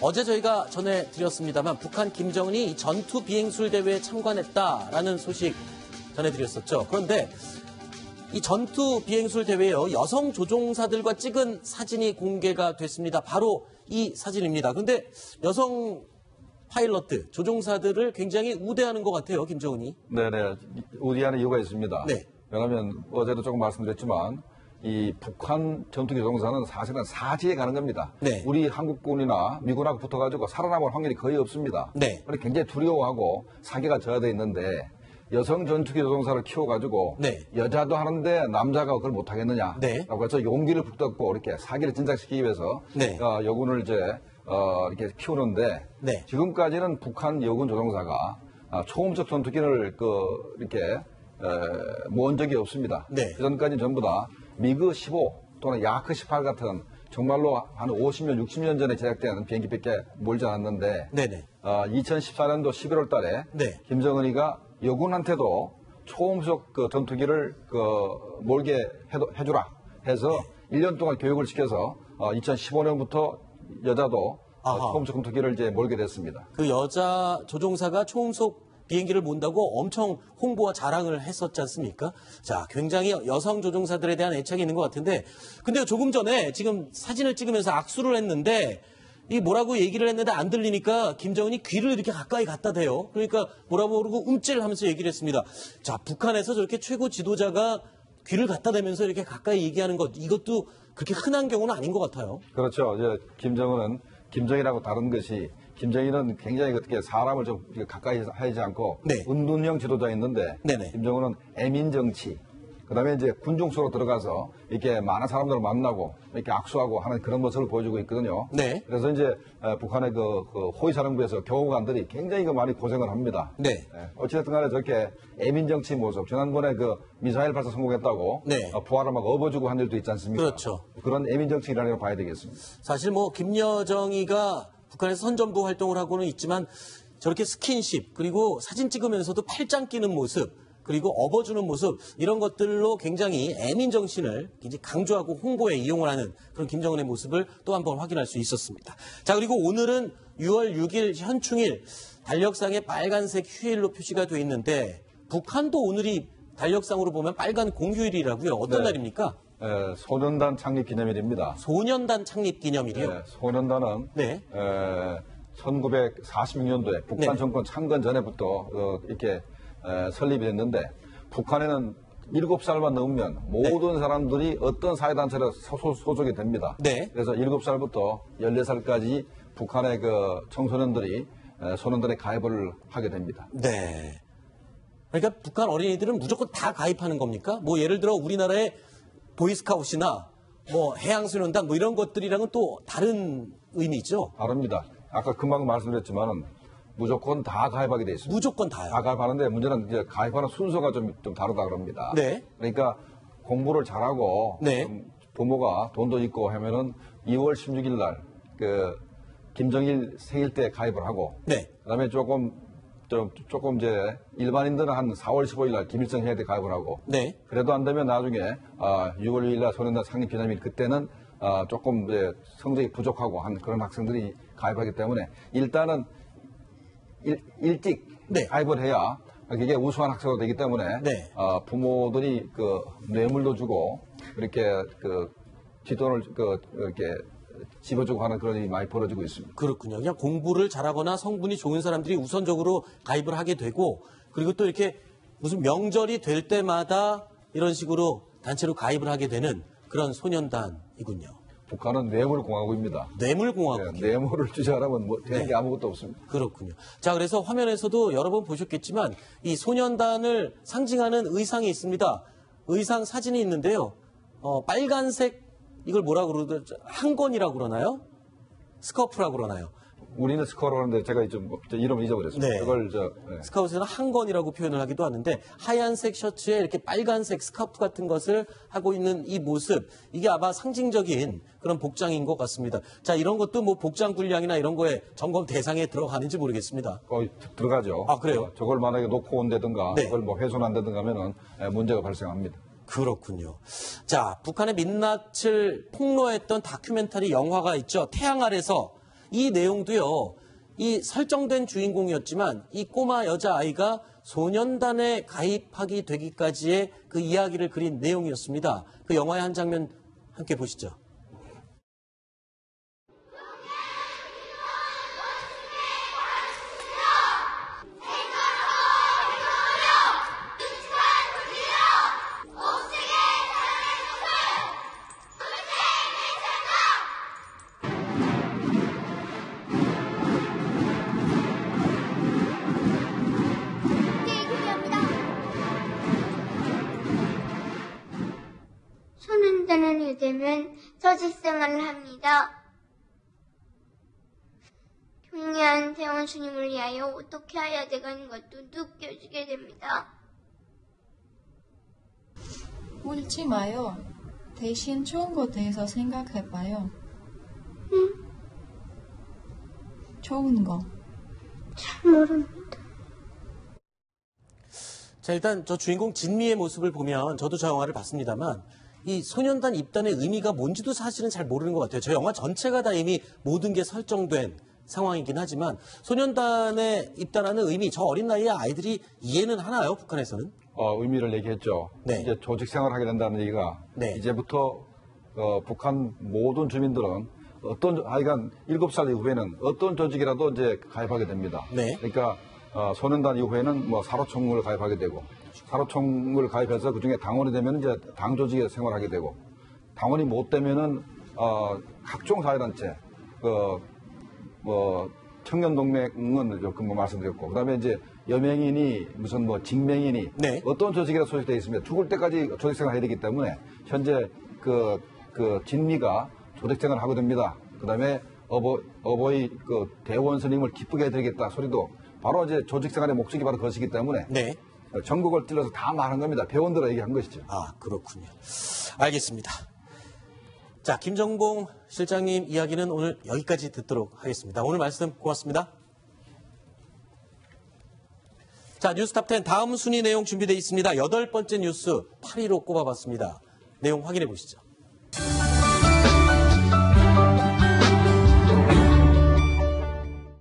어제 저희가 전해드렸습니다만 북한 김정은이 전투 비행술 대회에 참관했다라는 소식 전해드렸었죠. 그런데 이 전투 비행술 대회에요. 여성 조종사들과 찍은 사진이 공개가 됐습니다. 바로 이 사진입니다. 그런데 여성 파일럿들, 조종사들을 굉장히 우대하는 것 같아요, 김정은이. 네네. 우대하는 이유가 있습니다. 네. 왜냐하면 어제도 조금 말씀드렸지만 이 북한 전투 조종사는 사실은 사지에 가는 겁니다. 네. 우리 한국군이나 미군하고 붙어가지고 살아남을 확률이 거의 없습니다. 네. 그래서 굉장히 두려워하고 사기가 저하되어 있는데 여성 전투기 조종사를 키워가지고 네. 여자도 하는데 남자가 그걸 못하겠느냐. 네. 라고 해서 용기를 북돋고 이렇게 사기를 진작시키기 위해서 네. 여군을 이제 이렇게 키우는데 네. 지금까지는 북한 여군 조종사가 초음속 전투기를 이렇게 모은 적이 없습니다. 네. 그전까지 전부 다 미그 15 또는 야크 18 같은 정말로 한 50년, 60년 전에 제작된 비행기밖에 몰지 않았는데 네네. 2014년도 11월 달에 네. 김정은이가 여군한테도 초음속 전투기를 몰게 해주라 해서 1년 동안 교육을 시켜서 2015년부터 여자도 초음속 전투기를 이제 몰게 됐습니다. 그 여자 조종사가 초음속 비행기를 몬다고 엄청 홍보와 자랑을 했었지 않습니까? 자, 굉장히 여성 조종사들에 대한 애착이 있는 것 같은데, 근데 조금 전에 지금 사진을 찍으면서 악수를 했는데, 이 뭐라고 얘기를 했는데 안 들리니까 김정은이 귀를 이렇게 가까이 갖다 대요. 그러니까 뭐라고 그러고 움찔하면서 얘기를 했습니다. 자, 북한에서 저렇게 최고 지도자가 귀를 갖다 대면서 이렇게 가까이 얘기하는 것, 이것도 그렇게 흔한 경우는 아닌 것 같아요. 그렇죠. 이제 김정은은 김정일하고 다른 것이 김정일은 굉장히 어떻게 사람을 좀 가까이 하지 않고 네. 은둔형 지도자였는데 네네. 김정은은 애민 정치. 그다음에 이제 군중 속으로 들어가서 이렇게 많은 사람들을 만나고 이렇게 악수하고 하는 그런 모습을 보여주고 있거든요. 네. 그래서 이제 북한의 호위사령부에서 경호관들이 굉장히 많이 고생을 합니다. 네. 어찌됐든 간에 저렇게 애민 정치 모습, 지난번에 미사일 발사 성공했다고 네. 부하를 막 업어주고 한 일도 있지 않습니까? 그렇죠. 그런 애민 정치라고 봐야 되겠습니다. 사실 김여정이가 북한에서 선전부 활동을 하고는 있지만 저렇게 스킨십 그리고 사진 찍으면서도 팔짱 끼는 모습 그리고 업어주는 모습 이런 것들로 굉장히 애민 정신을 굉장히 강조하고 홍보에 이용을 하는 그런 김정은의 모습을 또 한 번 확인할 수 있었습니다. 자, 그리고 오늘은 6월 6일 현충일 달력상에 빨간색 휴일로 표시가 돼 있는데 북한도 오늘이 달력상으로 보면 빨간 공휴일이라고요. 어떤 날입니까? 소년단 창립 기념일입니다. 소년단 창립 기념일이요? 소년단은 네. 1946년도에 북한 네. 정권 창건 전에부터 이렇게 설립이 됐는데 북한에는 7살만 넘으면 모든 사람들이 어떤 사회단체에 소속이 됩니다. 네. 그래서 7살부터 14살까지 북한의 청소년들이 소년단에 가입을 하게 됩니다. 네. 그러니까 북한 어린이들은 무조건 다 가입하는 겁니까? 예를 들어 우리나라의 보이스카웃이나 해양소년단 이런 것들이랑은 또 다른 의미죠? 다릅니다. 아까 금방 말씀드렸지만은 무조건 다 가입하게 돼 있습니다. 무조건 다요? 다 가입하는데 문제는 이제 가입하는 순서가 좀 다르다 그럽니다. 네. 그러니까 공부를 잘하고 네. 부모가 돈도 있고 하면은 2월 16일 날 김정일 생일 때 가입을 하고 네. 그다음에 조금 이제 일반인들은 한 4월 15일 날 김일성 해야 때 가입을 하고 네. 그래도 안 되면 나중에 6월 2일 날 소년단 창립 기념일 그때는 조금 이제 성적이 부족하고 한 그런 학생들이 가입하기 때문에 일단은 일찍 네. 가입을 해야 그게 우수한 학생으로 되기 때문에 네. 부모들이 뇌물도 주고 이렇게 뒷돈을 이렇게 집어주고 하는 그런 일이 많이 벌어지고 있습니다. 그렇군요. 그냥 공부를 잘하거나 성분이 좋은 사람들이 우선적으로 가입을 하게 되고 그리고 또 이렇게 무슨 명절이 될 때마다 이런 식으로 단체로 가입을 하게 되는 그런 소년단이군요. 북한은 뇌물공화국입니다. 뇌물공화국. 네, 뇌물을 주지 않으면 되는 게 아무것도 없습니다. 그렇군요. 자, 그래서 화면에서도 여러 번 보셨겠지만 이 소년단을 상징하는 의상이 있습니다. 의상 사진이 있는데요. 빨간색 이걸 뭐라고 그러죠? 한건이라고 그러나요? 스커프라고 그러나요? 우리는 스커라고 하는데 제가 이름을 잊어버렸습니다. 네. 그걸 스카웃에서는 한건이라고 표현을 하기도 하는데 하얀색 셔츠에 이렇게 빨간색 스카프 같은 것을 하고 있는 이 모습 이게 아마 상징적인 그런 복장인 것 같습니다. 자, 이런 것도 복장 분량이나 이런 거에 점검 대상에 들어가는지 모르겠습니다. 들어가죠. 아, 그래요? 저걸 만약에 놓고 온다든가 네. 그걸 훼손한다든가 하면은 문제가 발생합니다. 그렇군요. 자, 북한의 민낯을 폭로했던 다큐멘터리 영화가 있죠. 태양 아래서 이 내용도요. 이 설정된 주인공이었지만 이 꼬마 여자아이가 소년단에 가입하게 되기까지의 그 이야기를 그린 내용이었습니다. 그 영화의 한 장면 함께 보시죠. 소년단원이 되면 조직생활을 합니다. 경리한 대원 스님을 위하여 어떻게 해야 되는 것도 느껴지게 됩니다. 울지 마요. 대신 좋은 것 대해서 생각해봐요. 응? 좋은 거. 잘 모릅니다. 자, 일단 저 주인공 진미의 모습을 보면 저도 저 영화를 봤습니다만 이 소년단 입단의 의미가 뭔지도 사실은 잘 모르는 것 같아요. 저 영화 전체가 다 이미 모든 게 설정된 상황이긴 하지만 소년단에 입단하는 의미, 저 어린 나이에 아이들이 이해는 하나요? 북한에서는? 의미를 얘기했죠. 네. 이제 조직 생활을 하게 된다는 얘기가 네. 이제부터 북한 모든 주민들은 어떤 하여간 7살 이후에는 어떤 조직이라도 이제 가입하게 됩니다. 네. 그러니까 소년단 이후에는 뭐 사로총을 가입하게 되고 사로총을 가입해서 그중에 당원이 되면 이제 당 조직에 생활하게 되고 당원이 못 되면은 각종 사회단체 뭐 청년동맹은 조금 뭐 말씀드렸고 그다음에 이제 여맹이니 무슨 뭐 직맹이니 네. 어떤 조직이라 소속되어 있으면 죽을 때까지 조직생활 해야 되기 때문에 현재 그 진미가 조직생활을 하게 됩니다. 그다음에 어버이 그 대원 스님을 기쁘게 해드리겠다 소리도 바로 이제 조직생활의 목적이 바로 그것이기 때문에 네. 전국을 찔러서 다 말한 겁니다. 배원들을 얘기한 것이죠. 아, 그렇군요. 알겠습니다. 자, 김정봉 실장님 이야기는 오늘 여기까지 듣도록 하겠습니다. 오늘 말씀 고맙습니다. 자, 뉴스탑10 다음 순위 내용 준비되어 있습니다. 8번째 뉴스 8위로 꼽아봤습니다. 내용 확인해 보시죠.